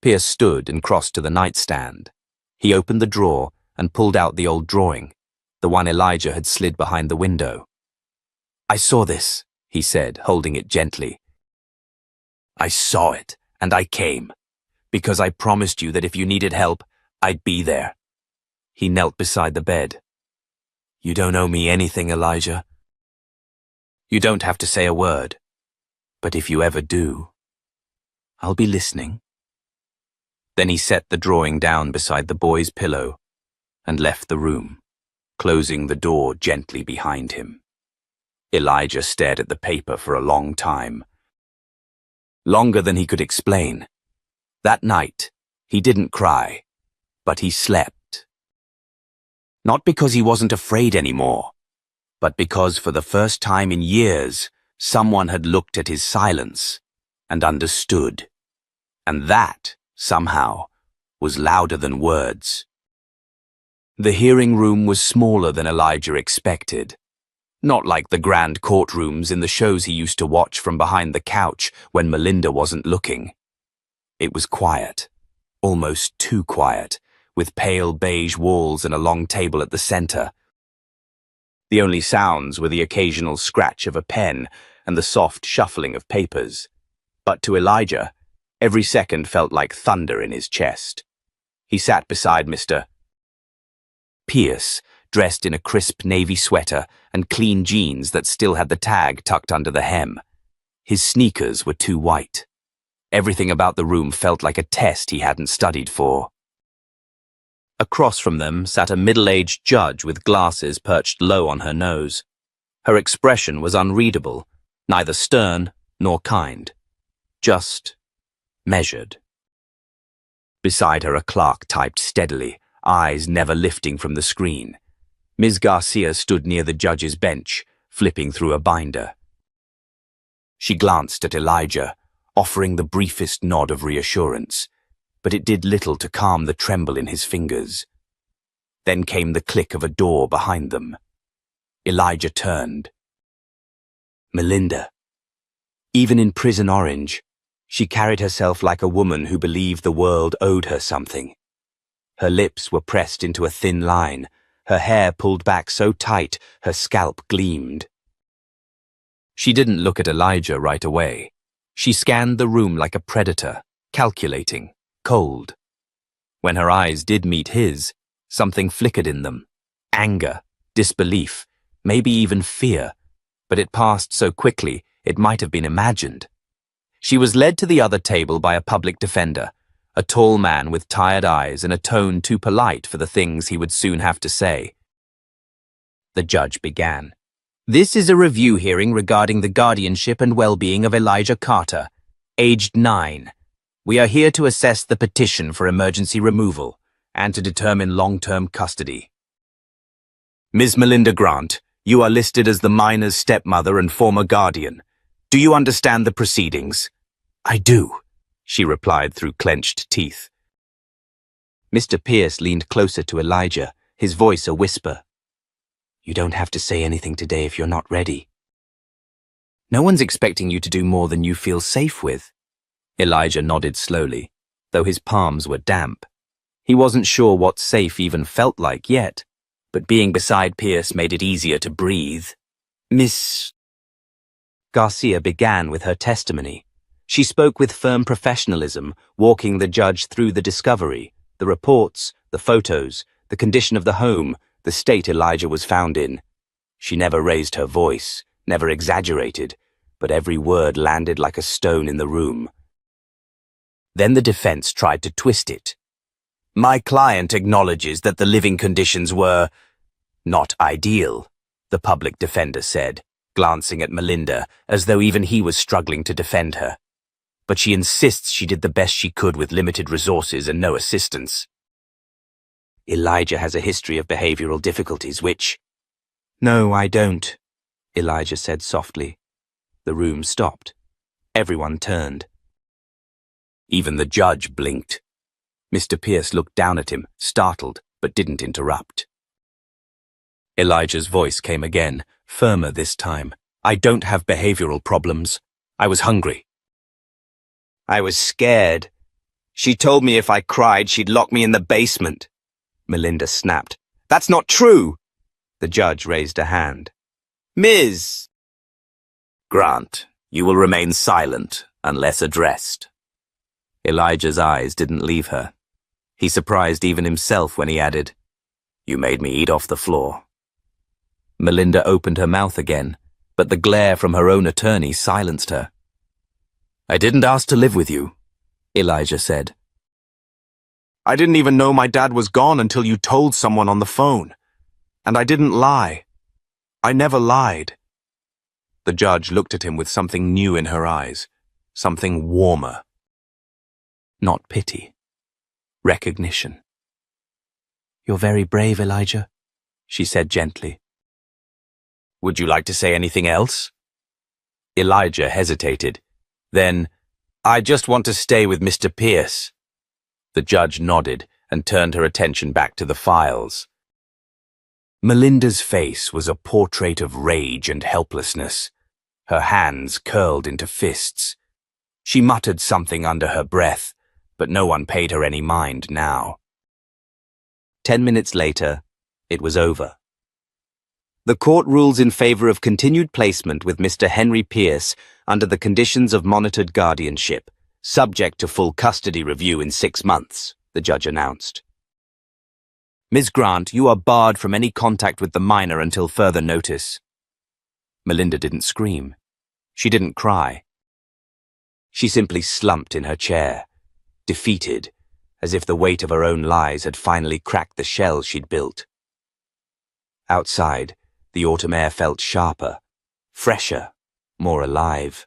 Pierce stood and crossed to the nightstand. He opened the drawer and pulled out the old drawing, the one Elijah had slid behind the window. I saw this, he said, holding it gently. I saw it, and I came, because I promised you that if you needed help, I'd be there. He knelt beside the bed. You don't owe me anything, Elijah. You don't have to say a word, but if you ever do, I'll be listening. Then he set the drawing down beside the boy's pillow and left the room, closing the door gently behind him. Elijah stared at the paper for a long time. Longer than he could explain. That night, he didn't cry, but he slept. Not because he wasn't afraid anymore, but because for the first time in years, someone had looked at his silence and understood. And that, somehow, was louder than words. The hearing room was smaller than Elijah expected. Not like the grand courtrooms in the shows he used to watch from behind the couch when Melinda wasn't looking. It was quiet, almost too quiet, with pale beige walls and a long table at the center. The only sounds were the occasional scratch of a pen and the soft shuffling of papers. But to Elijah, every second felt like thunder in his chest. He sat beside Mr. Pierce, dressed in a crisp navy sweater and clean jeans that still had the tag tucked under the hem. His sneakers were too white. Everything about the room felt like a test he hadn't studied for. Across from them sat a middle-aged judge with glasses perched low on her nose. Her expression was unreadable, neither stern nor kind, just measured. Beside her a clerk typed steadily, eyes never lifting from the screen. Ms. Garcia stood near the judge's bench, flipping through a binder. She glanced at Elijah, offering the briefest nod of reassurance, but it did little to calm the tremble in his fingers. Then came the click of a door behind them. Elijah turned. Melinda. Even in Prison Orange, she carried herself like a woman who believed the world owed her something. Her lips were pressed into a thin line, her hair pulled back so tight her scalp gleamed. She didn't look at Elijah right away. She scanned the room like a predator, calculating, cold. When her eyes did meet his, something flickered in them. Anger, disbelief, maybe even fear, but it passed so quickly it might have been imagined. She was led to the other table by a public defender, a tall man with tired eyes and a tone too polite for the things he would soon have to say. The judge began. This is a review hearing regarding the guardianship and well-being of Elijah Carter, aged 9. We are here to assess the petition for emergency removal and to determine long-term custody. Ms. Melinda Grant, you are listed as the minor's stepmother and former guardian. Do you understand the proceedings? I do, she replied through clenched teeth. Mr. Pierce leaned closer to Elijah, his voice a whisper. You don't have to say anything today if you're not ready. No one's expecting you to do more than you feel safe with. Elijah nodded slowly, though his palms were damp. He wasn't sure what safe even felt like yet, but being beside Pierce made it easier to breathe. Miss Garcia began with her testimony. She spoke with firm professionalism, walking the judge through the discovery, the reports, the photos, the condition of the home, the state Elijah was found in. She never raised her voice, never exaggerated, but every word landed like a stone in the room. Then the defense tried to twist it. My client acknowledges that the living conditions were not ideal, the public defender said, glancing at Melinda as though even he was struggling to defend her. But she insists she did the best she could with limited resources and no assistance. Elijah has a history of behavioral difficulties, which... No, I don't, Elijah said softly. The room stopped. Everyone turned. Even the judge blinked. Mr. Pierce looked down at him, startled, but didn't interrupt. Elijah's voice came again, firmer this time. I don't have behavioral problems. I was hungry. I was scared. She told me if I cried, she'd lock me in the basement. Melinda snapped. That's not true. The judge raised a hand. Ms. Grant, you will remain silent unless addressed. Elijah's eyes didn't leave her. He surprised even himself when he added, You made me eat off the floor. Melinda opened her mouth again, but the glare from her own attorney silenced her. I didn't ask to live with you, Elijah said. I didn't even know my dad was gone until you told someone on the phone. And I didn't lie. I never lied. The judge looked at him with something new in her eyes, something warmer. Not pity. Recognition. You're very brave, Elijah, she said gently. Would you like to say anything else? Elijah hesitated. Then, I just want to stay with Mr. Pierce. The judge nodded and turned her attention back to the files. Melinda's face was a portrait of rage and helplessness. Her hands curled into fists. She muttered something under her breath, but no one paid her any mind now. 10 minutes later, it was over. The court rules in favor of continued placement with Mr. Henry Pierce under the conditions of monitored guardianship, subject to full custody review in 6 months, the judge announced. Ms. Grant, you are barred from any contact with the minor until further notice. Melinda didn't scream. She didn't cry. She simply slumped in her chair, defeated, as if the weight of her own lies had finally cracked the shell she'd built. Outside, the autumn air felt sharper, fresher, more alive.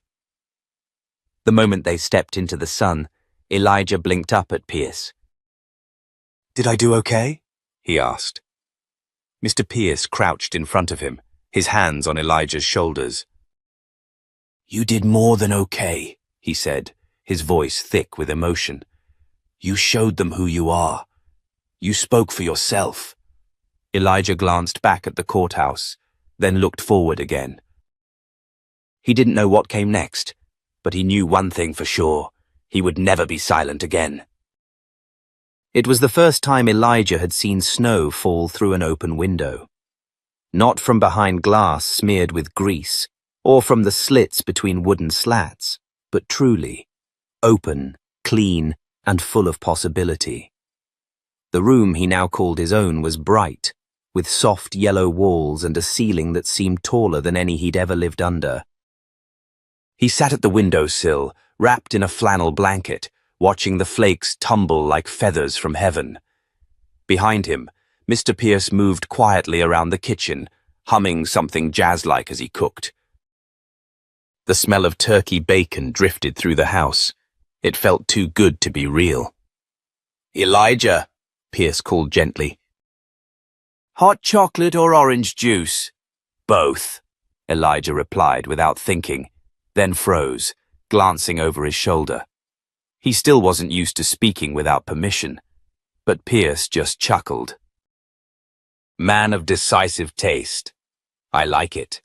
The moment they stepped into the sun, Elijah blinked up at Pierce. "Did I do okay?" he asked. Mr. Pierce crouched in front of him, his hands on Elijah's shoulders. "You did more than okay," he said, his voice thick with emotion. "You showed them who you are. You spoke for yourself." Elijah glanced back at the courthouse, then looked forward again. He didn't know what came next, but he knew one thing for sure: he would never be silent again. It was the first time Elijah had seen snow fall through an open window. Not from behind glass smeared with grease, or from the slits between wooden slats, but truly open, clean, and full of possibility. The room he now called his own was bright, with soft yellow walls and a ceiling that seemed taller than any he'd ever lived under. He sat at the windowsill, wrapped in a flannel blanket, watching the flakes tumble like feathers from heaven. Behind him, Mr. Pierce moved quietly around the kitchen, humming something jazz-like as he cooked. The smell of turkey bacon drifted through the house. It felt too good to be real. "Elijah," Pierce called gently. "Hot chocolate or orange juice?" "Both," Elijah replied without thinking, then froze, glancing over his shoulder. He still wasn't used to speaking without permission, but Pierce just chuckled. "Man of decisive taste. I like it."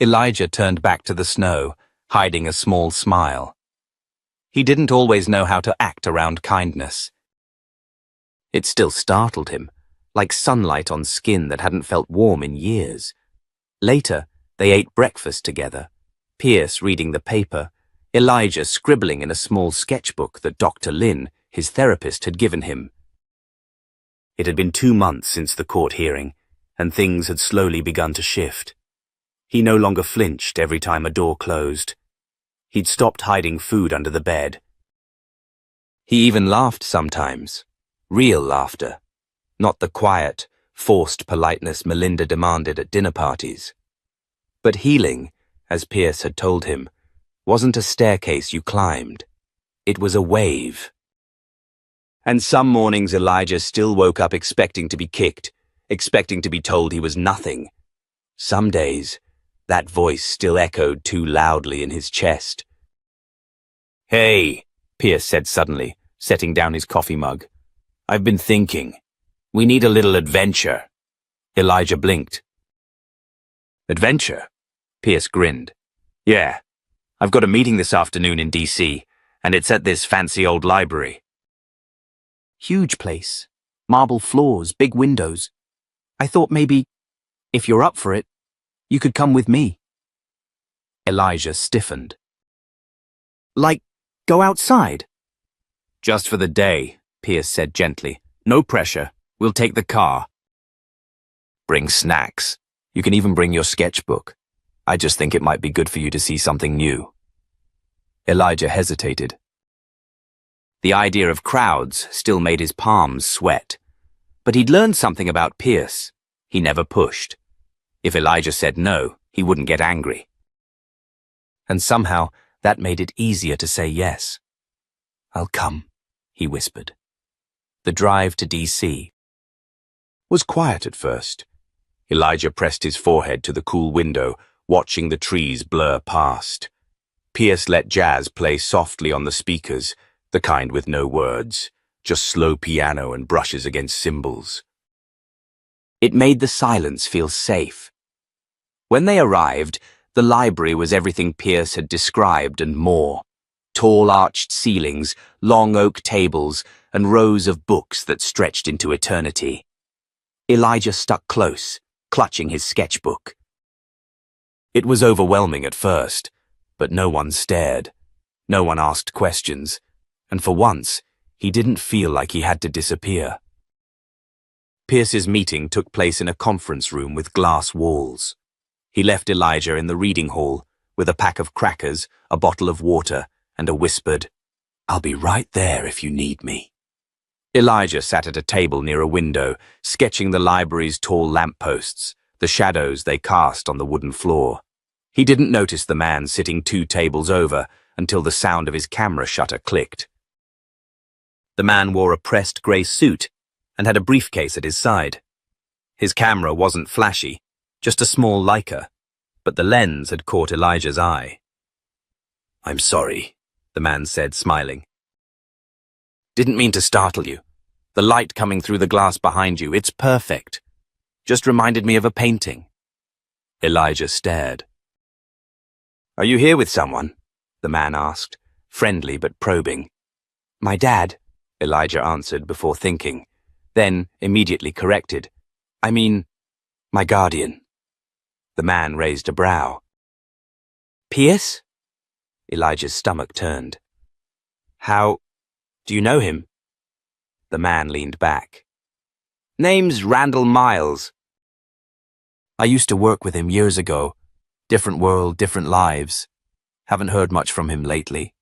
Elijah turned back to the snow, hiding a small smile. He didn't always know how to act around kindness. It still startled him, like sunlight on skin that hadn't felt warm in years. Later, they ate breakfast together, Pierce reading the paper, Elijah scribbling in a small sketchbook that Dr. Lin, his therapist, had given him. It had been 2 months since the court hearing, and things had slowly begun to shift. He no longer flinched every time a door closed. He'd stopped hiding food under the bed. He even laughed sometimes. Real laughter. Not the quiet, forced politeness Melinda demanded at dinner parties. But healing, as Pierce had told him, wasn't a staircase you climbed. It was a wave. And some mornings Elijah still woke up expecting to be kicked, expecting to be told he was nothing. Some days, that voice still echoed too loudly in his chest. "Hey," Pierce said suddenly, setting down his coffee mug. "I've been thinking. We need a little adventure." Elijah blinked. "Adventure?" Pierce grinned. "Yeah, I've got a meeting this afternoon in D.C., and it's at this fancy old library." "Huge place. Marble floors, big windows. I thought maybe, if you're up for it, you could come with me." Elijah stiffened. "Like, go outside?" "Just for the day," Pierce said gently. "No pressure. We'll take the car." "Bring snacks. You can even bring your sketchbook. I just think it might be good for you to see something new." Elijah hesitated. The idea of crowds still made his palms sweat. But he'd learned something about Pierce. He never pushed. If Elijah said no, he wouldn't get angry. And somehow, that made it easier to say yes. "I'll come," he whispered. The drive to D.C. was quiet at first. Elijah pressed his forehead to the cool window, watching the trees blur past. Pierce let jazz play softly on the speakers, the kind with no words, just slow piano and brushes against cymbals. It made the silence feel safe. When they arrived, the library was everything Pierce had described and more. Tall arched ceilings, long oak tables, and rows of books that stretched into eternity. Elijah stuck close, clutching his sketchbook. It was overwhelming at first, but no one stared. No one asked questions, and for once, he didn't feel like he had to disappear. Pierce's meeting took place in a conference room with glass walls. He left Elijah in the reading hall with a pack of crackers, a bottle of water, and a whispered, "I'll be right there if you need me." Elijah sat at a table near a window, sketching the library's tall lampposts, the shadows they cast on the wooden floor. He didn't notice the man sitting 2 tables over until the sound of his camera shutter clicked. The man wore a pressed grey suit and had a briefcase at his side. His camera wasn't flashy, just a small Leica, but the lens had caught Elijah's eye. "I'm sorry," the man said, smiling. "Didn't mean to startle you. The light coming through the glass behind you, it's perfect. Just reminded me of a painting." Elijah stared. "Are you here with someone?" the man asked, friendly but probing. "My dad," Elijah answered before thinking, then immediately corrected. "I mean, my guardian." The man raised a brow. "Pierce?" Elijah's stomach turned. "How do you know him?" The man leaned back. "Name's Randall Miles. I used to work with him years ago. Different world, different lives. Haven't heard much from him lately."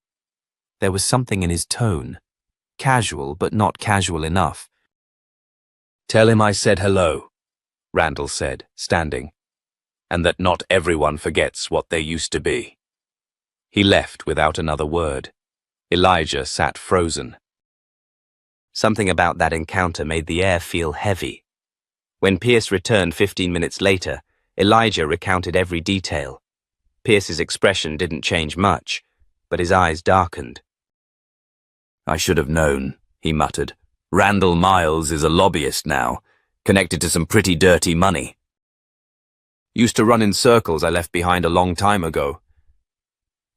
There was something in his tone. Casual, but not casual enough. "Tell him I said hello," Randall said, standing, "and that not everyone forgets what they used to be." He left without another word. Elijah sat frozen. Something about that encounter made the air feel heavy. When Pierce returned 15 minutes later, Elijah recounted every detail. Pierce's expression didn't change much, but his eyes darkened. "I should have known," he muttered. "Randall Miles is a lobbyist now, connected to some pretty dirty money. Used to run in circles I left behind a long time ago."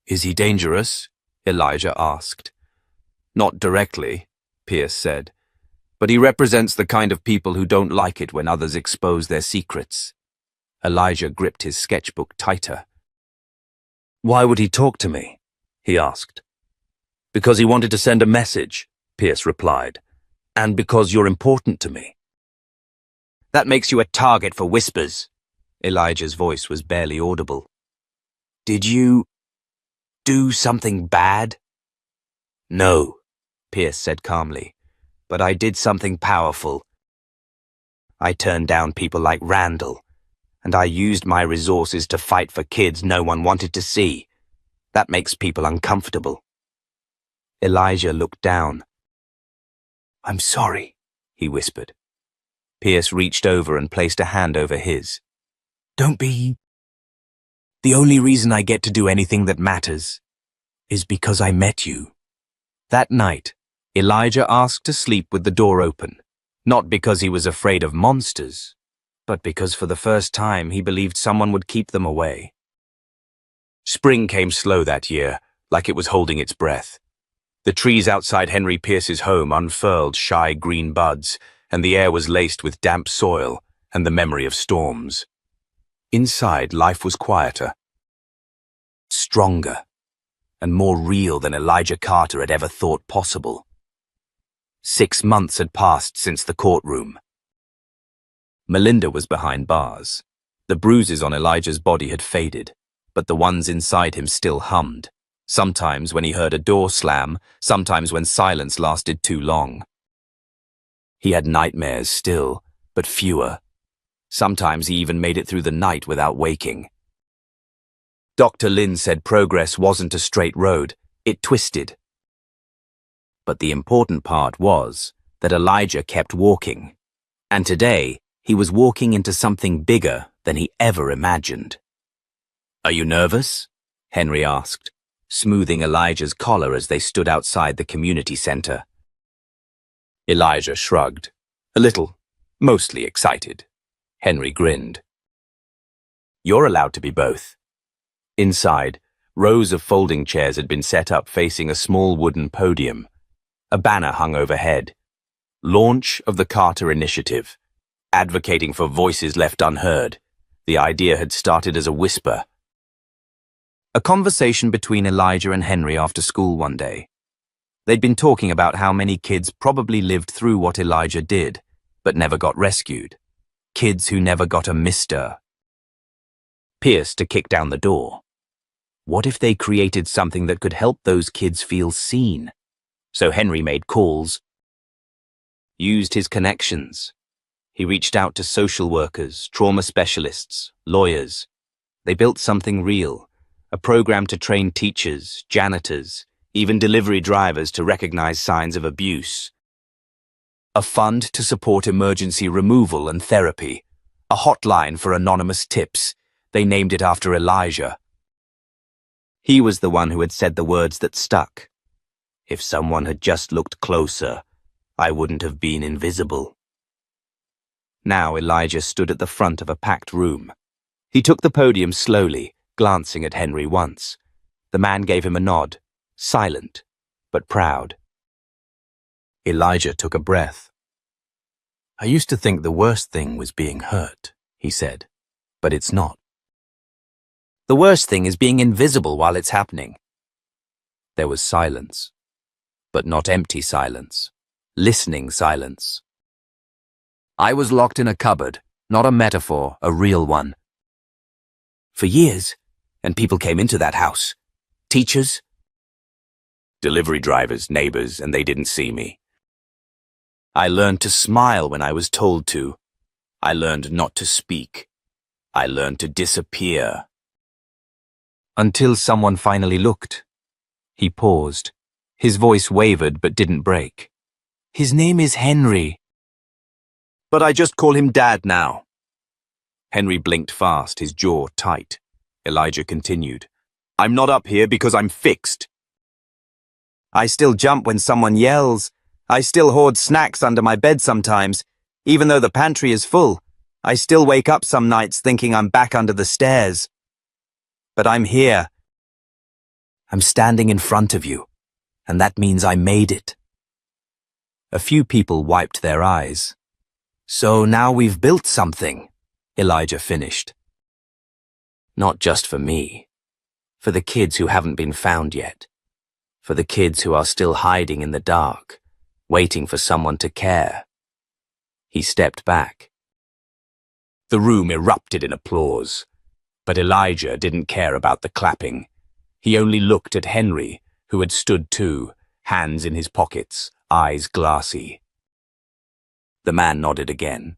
"Is he dangerous?" Elijah asked. "Not directly," Pierce said, "but he represents the kind of people who don't like it when others expose their secrets." Elijah gripped his sketchbook tighter. "Why would he talk to me?" he asked. "Because he wanted to send a message," Pierce replied, "and because you're important to me." "That makes you a target for whispers." Elijah's voice was barely audible. "Did you do something bad?" "No," Pierce said calmly, "but I did something powerful. I turned down people like Randall, and I used my resources to fight for kids no one wanted to see. That makes people uncomfortable." Elijah looked down. "I'm sorry," he whispered. Pierce reached over and placed a hand over his. "Don't be. The only reason I get to do anything that matters is because I met you." That night, Elijah asked to sleep with the door open, not because he was afraid of monsters, but because for the first time he believed someone would keep them away. Spring came slow that year, like it was holding its breath. The trees outside Henry Pierce's home unfurled shy green buds, and the air was laced with damp soil and the memory of storms. Inside, life was quieter, stronger, and more real than Elijah Carter had ever thought possible. 6 months had passed since the courtroom. Melinda was behind bars. The bruises on Elijah's body had faded, but the ones inside him still hummed, sometimes when he heard a door slam, sometimes when silence lasted too long. He had nightmares still, but fewer. Sometimes he even made it through the night without waking. Dr. Lin said progress wasn't a straight road, it twisted. But the important part was that Elijah kept walking, and today he was walking into something bigger than he ever imagined. "Are you nervous?" Henry asked, smoothing Elijah's collar as they stood outside the community center. Elijah shrugged. "A little, mostly excited." Henry grinned. "You're allowed to be both." Inside, rows of folding chairs had been set up facing a small wooden podium. A banner hung overhead. Launch of the Carter Initiative. Advocating for voices left unheard. The idea had started as a whisper. A conversation between Elijah and Henry after school one day. They'd been talking about how many kids probably lived through what Elijah did, but never got rescued. Kids who never got a mister. Pierce to kick down the door. What if they created something that could help those kids feel seen? So Henry made calls. used his connections. He reached out to social workers, trauma specialists, lawyers. They built something real, a program to train teachers, janitors, even delivery drivers to recognize signs of abuse. A fund to support emergency removal and therapy. A hotline for anonymous tips. They named it after Elijah. He was the one who had said the words that stuck. If someone had just looked closer, I wouldn't have been invisible. Now Elijah stood at the front of a packed room. He took the podium slowly, glancing at Henry once. The man gave him a nod, silent, but proud. Elijah took a breath. I used to think the worst thing was being hurt, he said, but it's not. The worst thing is being invisible while it's happening. There was silence, but not empty silence, listening silence. I was locked in a cupboard, not a metaphor, a real one. For years, and people came into that house. Teachers, delivery drivers, neighbors, and they didn't see me. I learned to smile when I was told to. I learned not to speak. I learned to disappear. Until someone finally looked. He paused. His voice wavered but didn't break. His name is Henry. But I just call him Dad now. Henry blinked fast, his jaw tight. Elijah continued. I'm not up here because I'm fixed. I still jump when someone yells. I still hoard snacks under my bed sometimes. Even though the pantry is full, I still wake up some nights thinking I'm back under the stairs. But I'm here. I'm standing in front of you, and that means I made it. A few people wiped their eyes. So now we've built something, Elijah finished. Not just for me, for the kids who haven't been found yet, for the kids who are still hiding in the dark, waiting for someone to care. He stepped back. The room erupted in applause, but Elijah didn't care about the clapping. He only looked at Henry, who had stood too, hands in his pockets, eyes glassy. The man nodded again.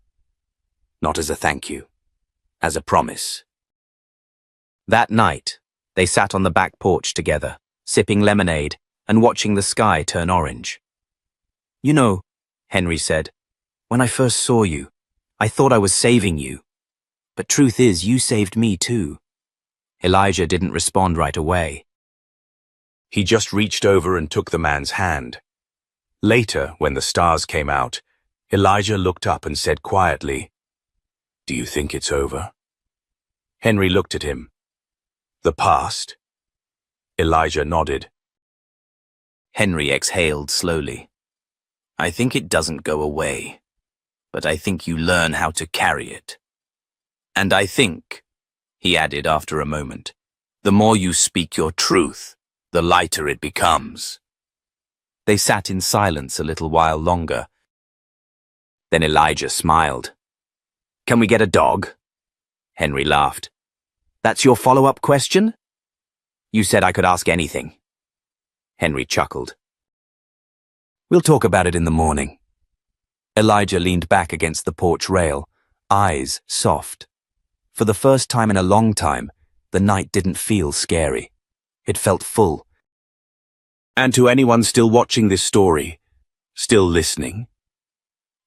Not as a thank you, as a promise. That night, they sat on the back porch together, sipping lemonade and watching the sky turn orange. You know, Henry said, when I first saw you, I thought I was saving you. But truth is, you saved me too. Elijah didn't respond right away. He just reached over and took the man's hand. Later, when the stars came out, Elijah looked up and said quietly, Do you think it's over? Henry looked at him. The past? Elijah nodded. Henry exhaled slowly. I think it doesn't go away, but I think you learn how to carry it. And I think, he added after a moment, the more you speak your truth, the lighter it becomes. They sat in silence a little while longer. Then Elijah smiled. Can we get a dog? Henry laughed. That's your follow-up question? You said I could ask anything. Henry chuckled. We'll talk about it in the morning. Elijah leaned back against the porch rail, eyes soft. For the first time in a long time, the night didn't feel scary. It felt full. And to anyone still watching this story, still listening,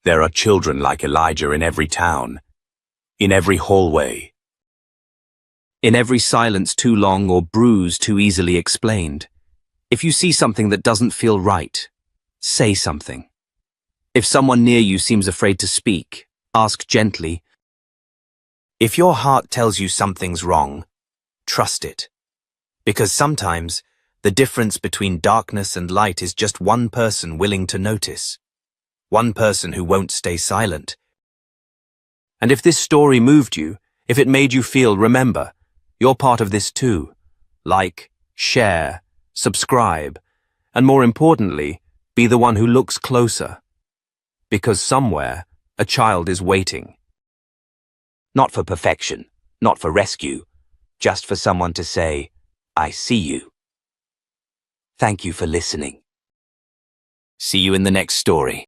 there are children like Elijah in every town, in every hallway, in every silence too long or bruise too easily explained. If you see something that doesn't feel right, say something. If someone near you seems afraid to speak, ask gently. If your heart tells you something's wrong, trust it. Because sometimes, the difference between darkness and light is just one person willing to notice. One person who won't stay silent. And if this story moved you, if it made you feel, remember, you're part of this too. Like, share, subscribe, and more importantly, be the one who looks closer. Because somewhere, a child is waiting. Not for perfection, not for rescue, just for someone to say, I see you. Thank you for listening. See you in the next story.